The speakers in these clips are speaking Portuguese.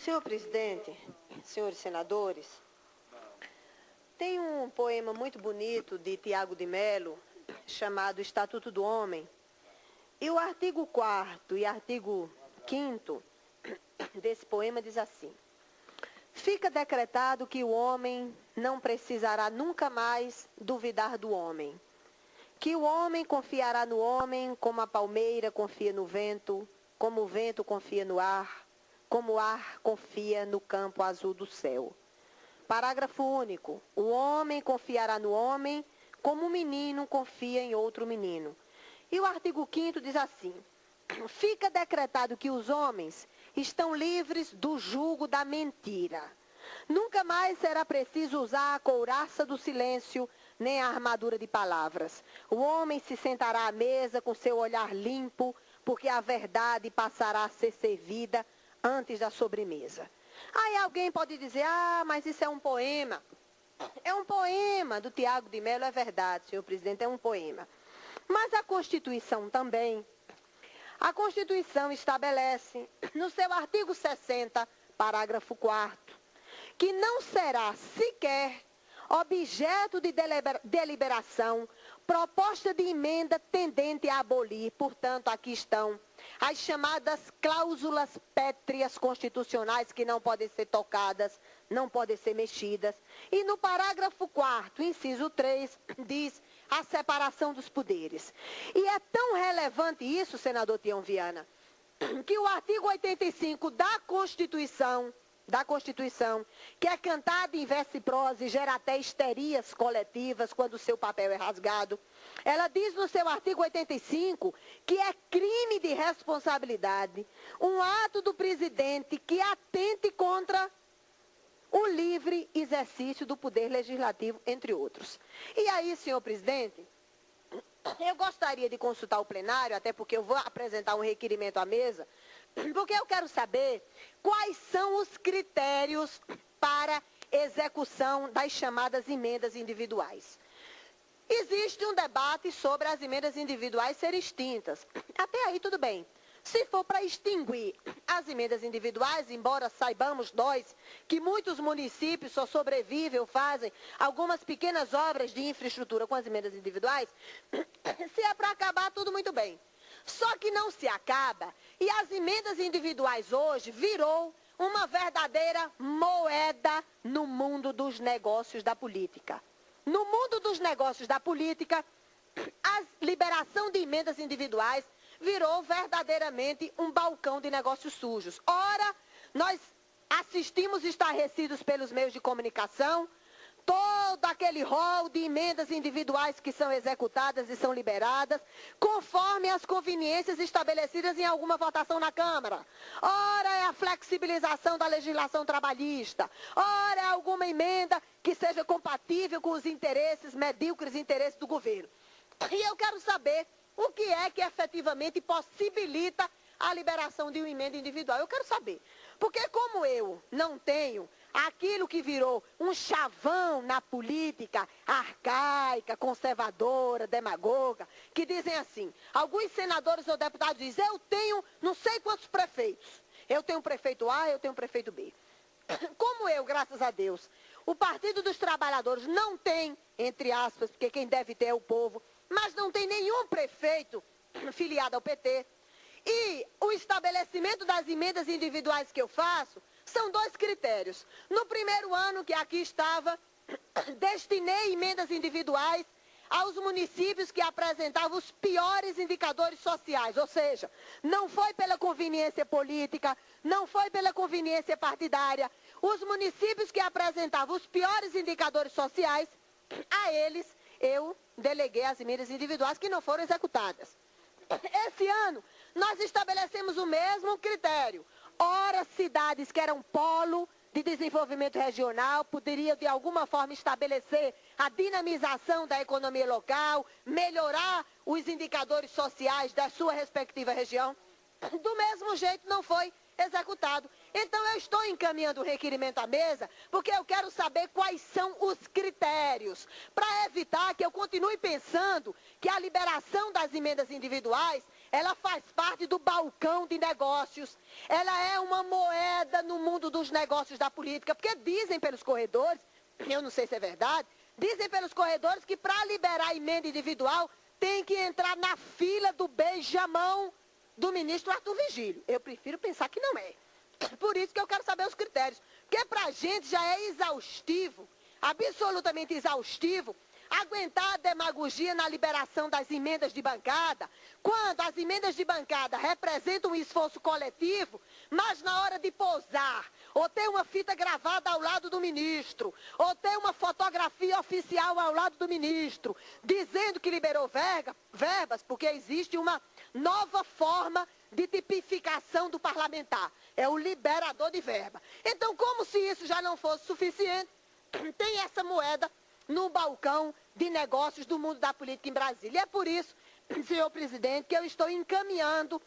Senhor presidente, senhores senadores, tem um poema muito bonito de Tiago de Mello, chamado Estatuto do Homem, e o artigo 4º e artigo 5º desse poema diz assim: fica decretado que o homem não precisará nunca mais duvidar do homem, que o homem confiará no homem como a palmeira confia no vento, como o vento confia no ar, como o ar confia no campo azul do céu. Parágrafo único. O homem confiará no homem como um menino confia em outro menino. E o artigo 5º diz assim: fica decretado que os homens estão livres do jugo da mentira. Nunca mais será preciso usar a couraça do silêncio, nem a armadura de palavras. O homem se sentará à mesa com seu olhar limpo, porque a verdade passará a ser servida antes da sobremesa. Aí alguém pode dizer: mas isso é um poema. É um poema do Tiago de Mello, é verdade, senhor presidente, é um poema. Mas a Constituição também. A Constituição estabelece, no seu artigo 60, parágrafo 4º, que não será sequer objeto de deliberação proposta de emenda tendente a abolir. Portanto, aqui estão as chamadas cláusulas pétreas constitucionais que não podem ser tocadas, não podem ser mexidas. E no parágrafo 4º, inciso 3, diz a separação dos poderes. E é tão relevante isso, senador Tião Viana, que o artigo 85 da Constituição, que é cantado em verso e prosa e gera até histerias coletivas quando o seu papel é rasgado, ela diz no seu artigo 85 que é crime de responsabilidade um ato do presidente que atente contra o livre exercício do poder legislativo, entre outros. E aí, senhor presidente, eu gostaria de consultar o plenário, até porque eu vou apresentar um requerimento à mesa, porque eu quero saber quais são os critérios para execução das chamadas emendas individuais. Existe um debate sobre as emendas individuais serem extintas. Até aí tudo bem. Se for para extinguir as emendas individuais, embora saibamos nós que muitos municípios só sobrevivem ou fazem algumas pequenas obras de infraestrutura com as emendas individuais, se é para acabar, tudo muito bem. Só que não se acaba, e as emendas individuais hoje virou uma verdadeira moeda no mundo dos negócios da política. No mundo dos negócios da política, a liberação de emendas individuais virou verdadeiramente um balcão de negócios sujos. Ora, nós assistimos estarrecidos pelos meios de comunicação, todo aquele rol de emendas individuais que são executadas e são liberadas, conforme as conveniências estabelecidas em alguma votação na Câmara. Ora é a flexibilização da legislação trabalhista, ora é alguma emenda que seja compatível com os interesses, medíocres interesses do governo. E eu quero saber o que é que efetivamente possibilita a liberação de uma emenda individual. Eu quero saber. Porque como eu não tenho aquilo que virou um chavão na política arcaica, conservadora, demagoga, que dizem assim, alguns senadores ou deputados dizem: eu tenho não sei quantos prefeitos. Eu tenho prefeito A, eu tenho prefeito B. Como eu, graças a Deus, o Partido dos Trabalhadores não tem, entre aspas, porque quem deve ter é o povo, mas não tem nenhum prefeito filiado ao PT. E o estabelecimento das emendas individuais que eu faço são dois critérios. No primeiro ano que aqui estava, destinei emendas individuais aos municípios que apresentavam os piores indicadores sociais, ou seja, não foi pela conveniência política, não foi pela conveniência partidária. Os municípios que apresentavam os piores indicadores sociais, a eles eu deleguei as emendas individuais que não foram executadas. Esse ano, nós estabelecemos o mesmo critério. Ora, cidades que eram polo de desenvolvimento regional poderiam, de alguma forma, estabelecer a dinamização da economia local, melhorar os indicadores sociais da sua respectiva região. Do mesmo jeito, não foi executado. Então, eu estou encaminhando o requerimento à mesa porque eu quero saber quais são os critérios para evitar que eu continue pensando que a liberação das emendas individuais ela faz parte do balcão de negócios, ela é uma moeda no mundo dos negócios da política, porque dizem pelos corredores, eu não sei se é verdade, dizem pelos corredores que para liberar emenda individual tem que entrar na fila do beijamão do ministro Arthur Vigílio. Eu prefiro pensar que não é. Por isso que eu quero saber os critérios. Porque para a gente já é exaustivo, absolutamente exaustivo, aguentar a demagogia na liberação das emendas de bancada, quando as emendas de bancada representam um esforço coletivo, mas na hora de posar, ou ter uma fita gravada ao lado do ministro, ou ter uma fotografia oficial ao lado do ministro, dizendo que liberou verbas, porque existe uma nova forma de tipificação do parlamentar, é o liberador de verba. Então, como se isso já não fosse suficiente, tem essa moeda no balcão de negócios do mundo da política em Brasília. E é por isso, senhor presidente, que eu estou encaminhando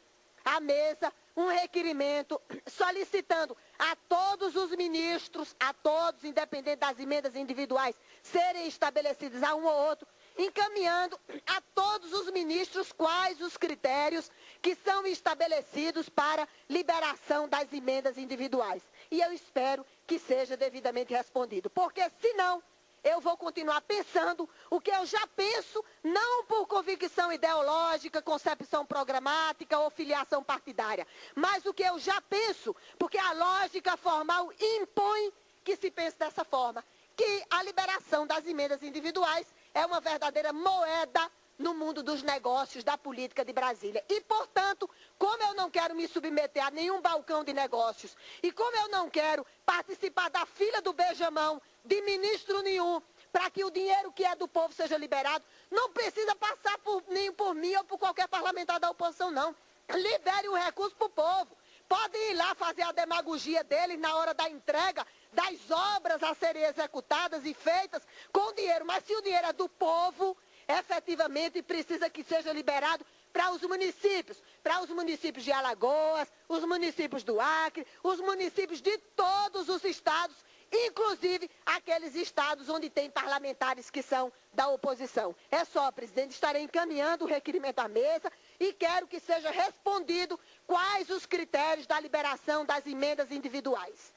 à mesa um requerimento solicitando a todos os ministros, a todos, independente das emendas individuais, serem estabelecidas a um ou outro, encaminhando a todos os ministros quais os critérios que são estabelecidos para liberação das emendas individuais. E eu espero que seja devidamente respondido, porque senão eu vou continuar pensando o que eu já penso, não por convicção ideológica, concepção programática ou filiação partidária, mas o que eu já penso, porque a lógica formal impõe que se pense dessa forma, que a liberação das emendas individuais é uma verdadeira moeda no mundo dos negócios da política de Brasília. E, portanto, como eu não quero me submeter a nenhum balcão de negócios e como eu não quero participar da fila do beijamão de ministro nenhum para que o dinheiro que é do povo seja liberado, não precisa passar nem por mim ou por qualquer parlamentar da oposição, não. Libere o recurso para o povo. Podem ir lá fazer a demagogia deles na hora da entrega das obras a serem executadas e feitas com dinheiro. Mas se o dinheiro é do povo, efetivamente precisa que seja liberado para os municípios de Alagoas, os municípios do Acre, os municípios de todos os estados, inclusive aqueles estados onde tem parlamentares que são da oposição. É só, presidente, estarei encaminhando o requerimento à mesa e quero que seja respondido quais os critérios da liberação das emendas individuais.